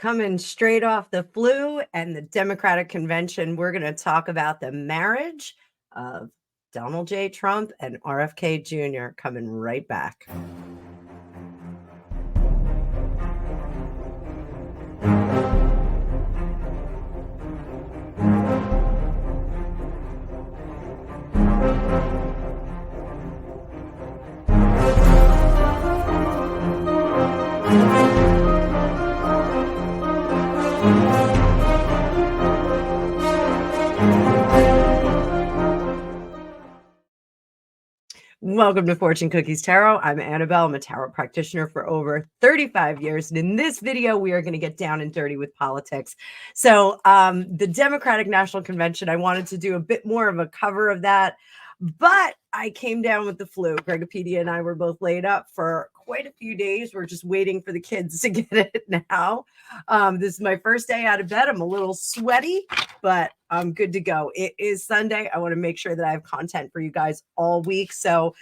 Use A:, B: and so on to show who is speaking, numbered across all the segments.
A: coming straight off the flu and the Democratic convention. We're going to talk about the marriage of Donald J. Trump and RFK Jr. Coming right back. Welcome to Fortune Cookies Tarot. I'm Annabelle. I'm a tarot practitioner for over 35 years. And in this video, we are going to get down and dirty with politics. So the Democratic National Convention, I wanted to do a bit more of a cover of that, but I came down with the flu. Gregopedia and I were both laid up for quite a few days. We're just waiting for the kids to get it now. This is my first day out of bed. I'm a little sweaty, but I'm good to go. It is Sunday. I want to make sure that I have content for you guys all week. So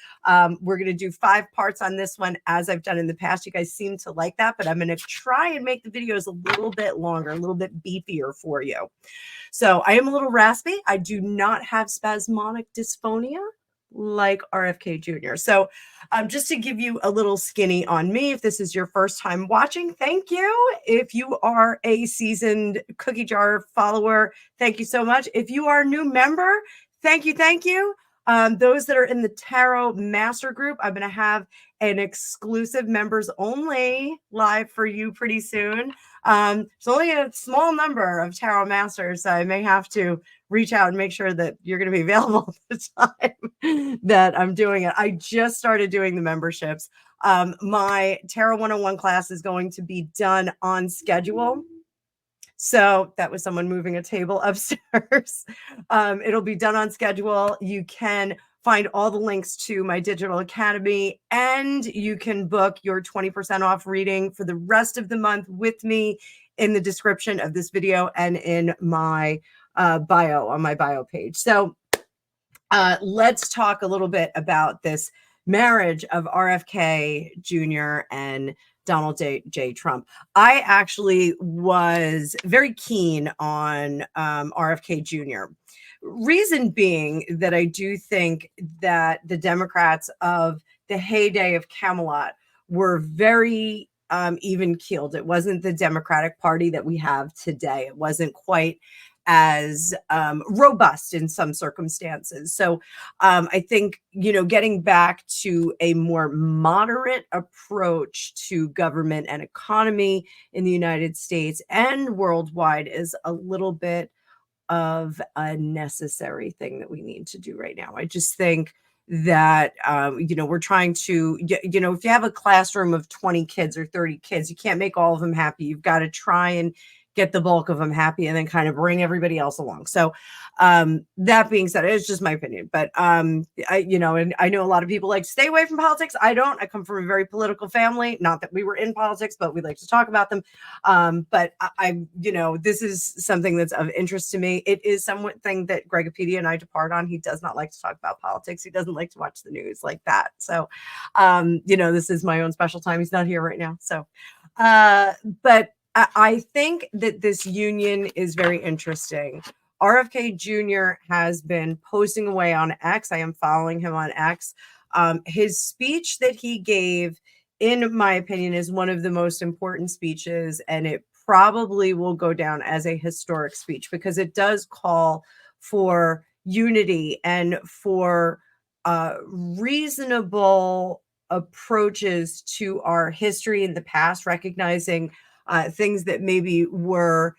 A: we're going to do 5 parts on this one, as I've done in the past. You guys seem to like that, but I'm going to try and make the videos a little bit longer, a little bit beefier for you. So I am a little raspy. I do not have spasmodic dysphonia like RFK Jr. So just to give you a little skinny on me, if this is your first time watching, thank you. If you are a seasoned cookie jar follower, thank you so much. If you are a new member, thank you, thank you. Those that are in the Tarot Master Group, I'm going to have an exclusive members only live for you pretty soon. There's only a small number of Tarot Masters, so I may have to reach out and make sure that you're going to be available at the time that I'm doing it. I just started doing the memberships. My Tarot 101 class is going to be done on schedule. So that was someone moving a table upstairs. It'll be done on schedule. You can find all the links to my digital academy, and you can book your 20% off reading for the rest of the month with me in the description of this video and in my bio, on my bio page. So let's talk a little bit about this marriage of RFK Jr. and Donald J. Trump. I actually was very keen on RFK Jr. Reason being that I do think that the Democrats of the heyday of Camelot were very even keeled. It wasn't the Democratic Party that we have today. It wasn't quite as robust in some circumstances. So I think, getting back to a more moderate approach to government and economy in the United States and worldwide is a little bit of a necessary thing that we need to do right now. I just think that, we're trying to, if you have a classroom of 20 kids or 30 kids, you can't make all of them happy. You've got to try and get the bulk of them happy and then kind of bring everybody else along. So that being said, it's just my opinion, but and I know a lot of people like to stay away from politics. I don't. I come from a very political family, not that we were in politics, but we like to talk about them. But I this is something that's of interest to me. It is something that Gregopedia and I depart on. He does not like to talk about politics. He doesn't like to watch the news like that. So, this is my own special time. He's not here right now. So, but I think that this union is very interesting. RFK Jr. has been posting away on X. I am following him on X. His speech that he gave, in my opinion, is one of the most important speeches, and it probably will go down as a historic speech because it does call for unity and for reasonable approaches to our history in the past, recognizing things that maybe were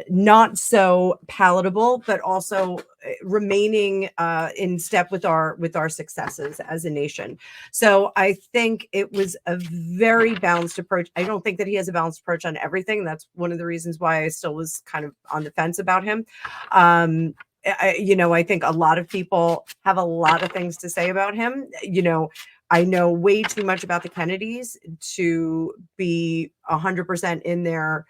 A: not so palatable, but also remaining in step with our successes as a nation. So I think it was a very balanced approach. I don't think that he has a balanced approach on everything. That's one of the reasons why I still was kind of on the fence about him. I think a lot of people have a lot of things to say about him. I know way too much about the Kennedys to be 100% in their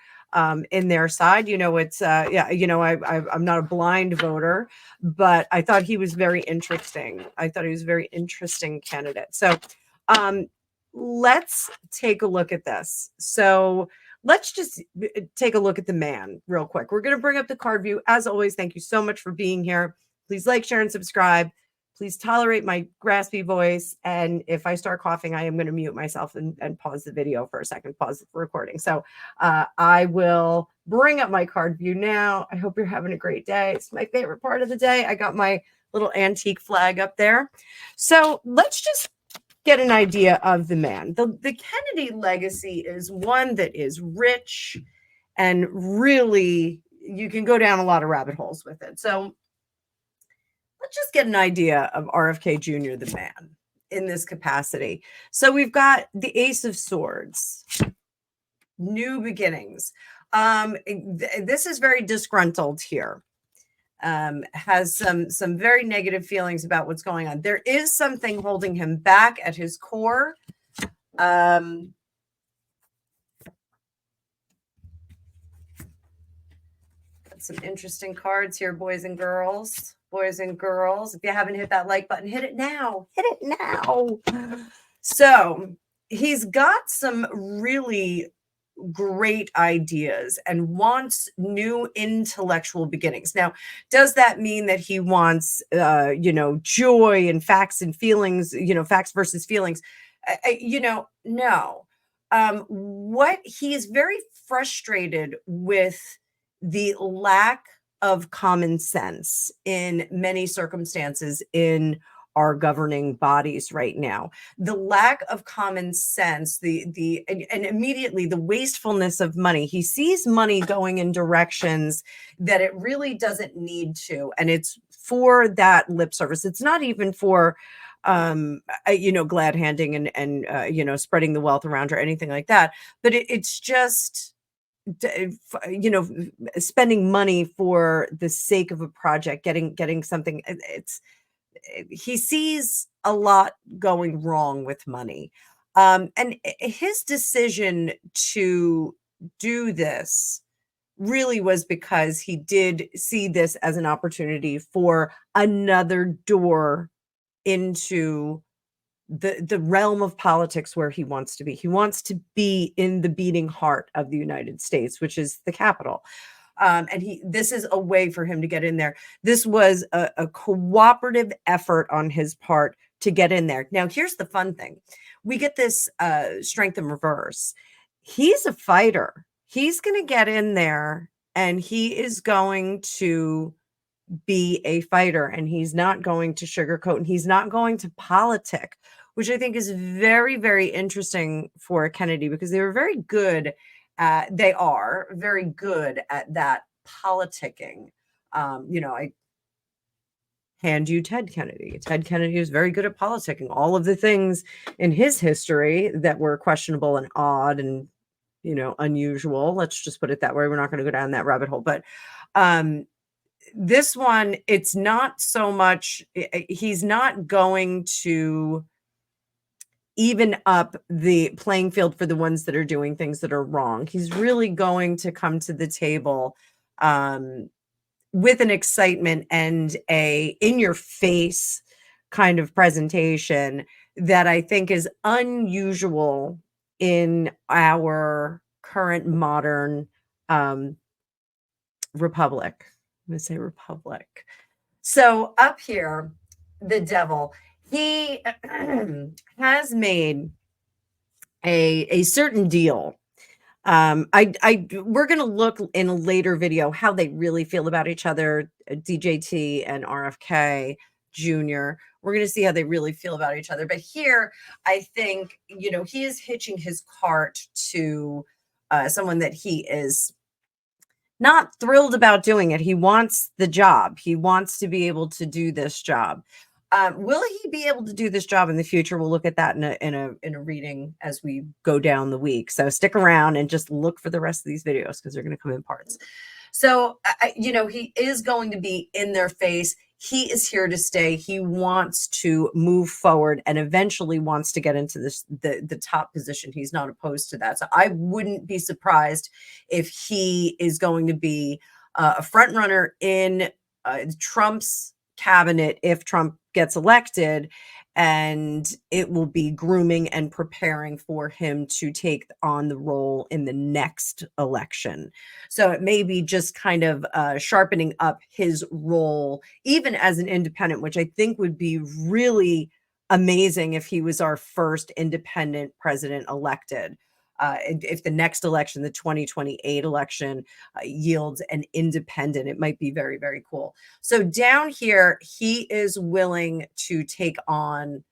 A: side. It's I'm not a blind voter, but I thought he was very interesting. I thought he was a very interesting candidate. So let's take a look at this. So let's just take a look at the man real quick. We're going to bring up the card view. As always, thank you so much for being here. Please like, share, and subscribe. Please tolerate my raspy voice. And if I start coughing, I am going to mute myself and pause the video for a second, pause the recording. So I will bring up my card view now. I hope you're having a great day. It's my favorite part of the day. I got my little antique flag up there. So let's just get an idea of the man. The Kennedy legacy is one that is rich and really, you can go down a lot of rabbit holes with it. So let's just get an idea of RFK Jr., the man, in this capacity. So we've got the Ace of Swords, new beginnings. This is very disgruntled here. Has some very negative feelings about what's going on. There is something holding him back at his core. Some interesting cards here, boys and girls. Boys and girls, if you haven't hit that like button, hit it now. Hit it now. So he's got some really great ideas and wants new intellectual beginnings. Now, does that mean that he wants, joy and facts and feelings, facts versus feelings? No. What he is very frustrated with the lack of common sense in many circumstances in our governing bodies right now. The lack of common sense, and immediately the wastefulness of money. He sees money going in directions that it really doesn't need to, and it's for that lip service. It's not even for glad handing and spreading the wealth around or anything like that, but it's just spending money for the sake of a project, getting something. He sees a lot going wrong with money. And his decision to do this really was because he did see this as an opportunity for another door into the realm of politics where he wants to be. He wants to be in the beating heart of the United States, which is the Capitol. And this is a way for him to get in there. This was a cooperative effort on his part to get in there. Now, here's the fun thing. We get this strength in reverse. He's a fighter. He's going to get in there and he is going to be a fighter, and he's not going to sugarcoat, and he's not going to politic, which I think is very, very interesting for Kennedy, because they were very good. They are very good at that politicking. I hand you Ted Kennedy. Ted Kennedy was very good at politicking. All of the things in his history that were questionable and odd and, unusual. Let's just put it that way. We're not going to go down that rabbit hole. But this one, it's not so much, he's not going to even up the playing field for the ones that are doing things that are wrong. He's really going to come to the table with an excitement and a in-your-face kind of presentation that I think is unusual in our current modern republic. I'm going to say republic. So up here, the devil, he has made a certain deal. We're going to look in a later video how they really feel about each other, DJT and RFK Jr. We're going to see how they really feel about each other. But here, I think, he is hitching his cart to someone that he is not thrilled about doing it. He wants the job. He wants to be able to do this job. Will he be able to do this job in the future? We'll look at that in a reading as we go down the week. So stick around and just look for the rest of these videos, because they're going to come in parts. So, he is going to be in their face. He is here to stay. He wants to move forward and eventually wants to get into the top position. He's not opposed to that. So I wouldn't be surprised if he is going to be a front runner in Trump's cabinet if Trump gets elected, and it will be grooming and preparing for him to take on the role in the next election. So it may be just kind of sharpening up his role, even as an independent, which I think would be really amazing if he was our first independent president elected. If the next election, the 2028 election, yields an independent, it might be very, very cool. So down here, he is willing to take on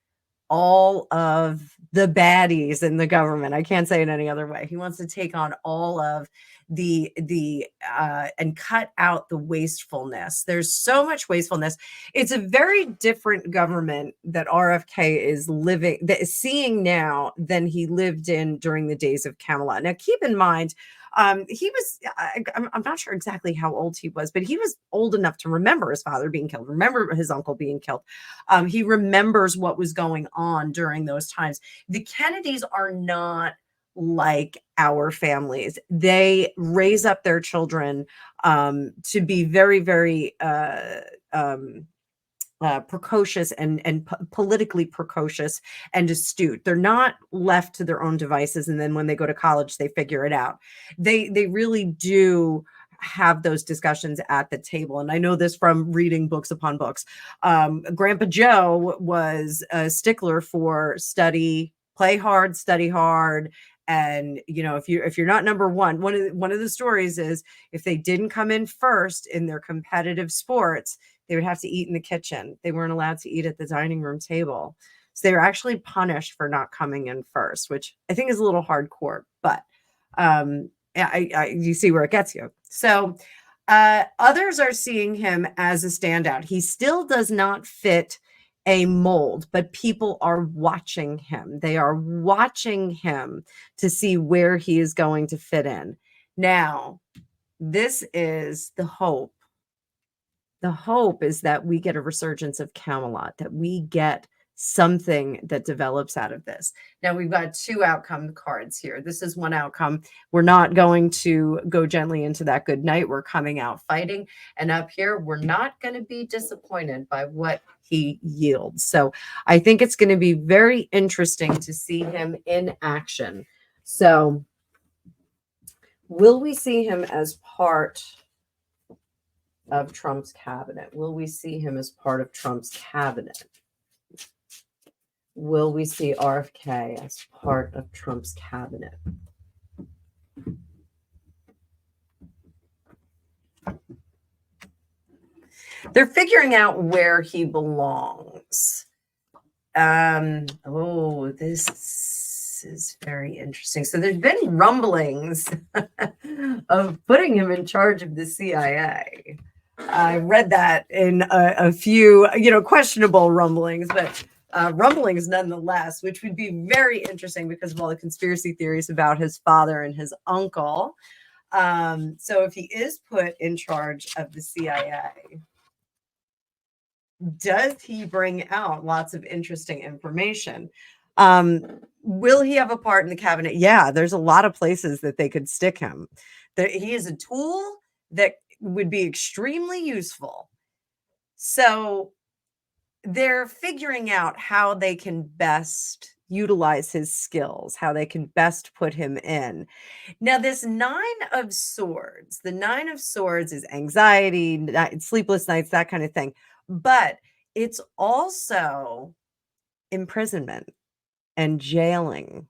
A: all of the baddies in the government. I can't say it any other way. He wants to take on all of the and cut out the wastefulness. There's so much wastefulness. It's a very different government that RFK is living, that is seeing now, than he lived in during the days of Camelot. Now, keep in mind, he was, I'm not sure exactly how old he was, but he was old enough to remember his father being killed, remember his uncle being killed. He remembers what was going on during those times. The Kennedys are not like our families. They raise up their children to be very, very precocious and politically precocious and astute. They're not left to their own devices, and then when they go to college, they figure it out. They really do have those discussions at the table. And I know this from reading books upon books. Grandpa Joe was a stickler for play hard, study hard. And if you're not number one, one of the stories is, if they didn't come in first in their competitive sports, they would have to eat in the kitchen. They weren't allowed to eat at the dining room table. So they were actually punished for not coming in first, which I think is a little hardcore, but you see where it gets you. So others are seeing him as a standout. He still does not fit a mold, but people are watching him. They are watching him to see where he is going to fit in. Now, this is the hope. The hope is that we get a resurgence of Camelot, that we get something that develops out of this. Now, we've got two outcome cards here. This is one outcome. We're not going to go gently into that good night. We're coming out fighting. And up here, we're not going to be disappointed by what he yields. So I think it's going to be very interesting to see him in action. So will we see him as part of Trump's cabinet? Will we see him as part of Trump's cabinet? Will we see RFK as part of Trump's cabinet? They're figuring out where he belongs. Oh, this is very interesting. So there's been rumblings of putting him in charge of the CIA. I read that in a few, questionable rumblings, but rumblings nonetheless, which would be very interesting because of all the conspiracy theories about his father and his uncle. So if he is put in charge of the CIA, does he bring out lots of interesting information? Will he have a part in the cabinet? Yeah, there's a lot of places that they could stick him. He is a tool that would be extremely useful. So they're figuring out how they can best utilize his skills, how they can best put him in. Now, this Nine of Swords, the Nine of Swords is anxiety, sleepless nights, that kind of thing. But it's also imprisonment and jailing.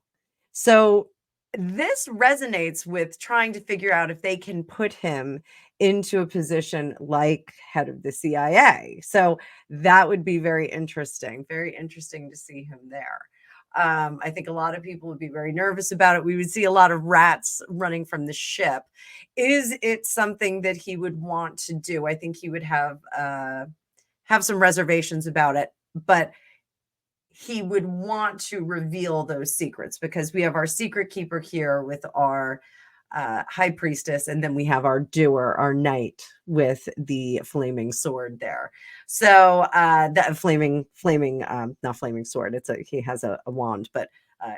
A: So this resonates with trying to figure out if they can put him into a position like head of the CIA. So that would be very interesting to see him there. I think a lot of people would be very nervous about it. We would see a lot of rats running from the ship. Is it something that he would want to do? I think he would have some reservations about it, but he would want to reveal those secrets, because we have our secret keeper here with our high priestess, and then we have our doer, our knight, with the flaming sword there. So that not flaming sword. He has a wand, but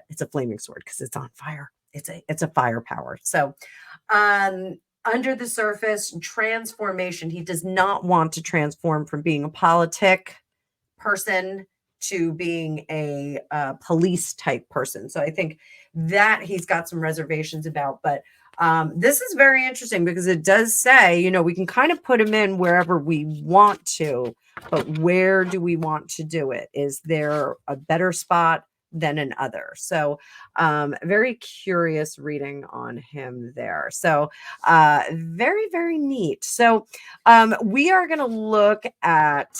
A: it's a flaming sword because it's on fire. It's a firepower. So under the surface, transformation. He does not want to transform from being a politic person to being a police type person. So I think that he's got some reservations about. But this is very interesting because it does say, you know, we can kind of put him in wherever we want to, but where do we want to do it? Is there a better spot than another? So very curious reading on him there. So very, very neat. So we are going to look at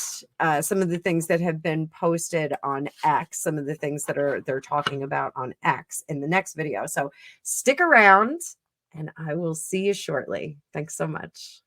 A: some of the things that have been posted on X, some of the things that they're talking about on X in the next video. So stick around and I will see you shortly. Thanks so much.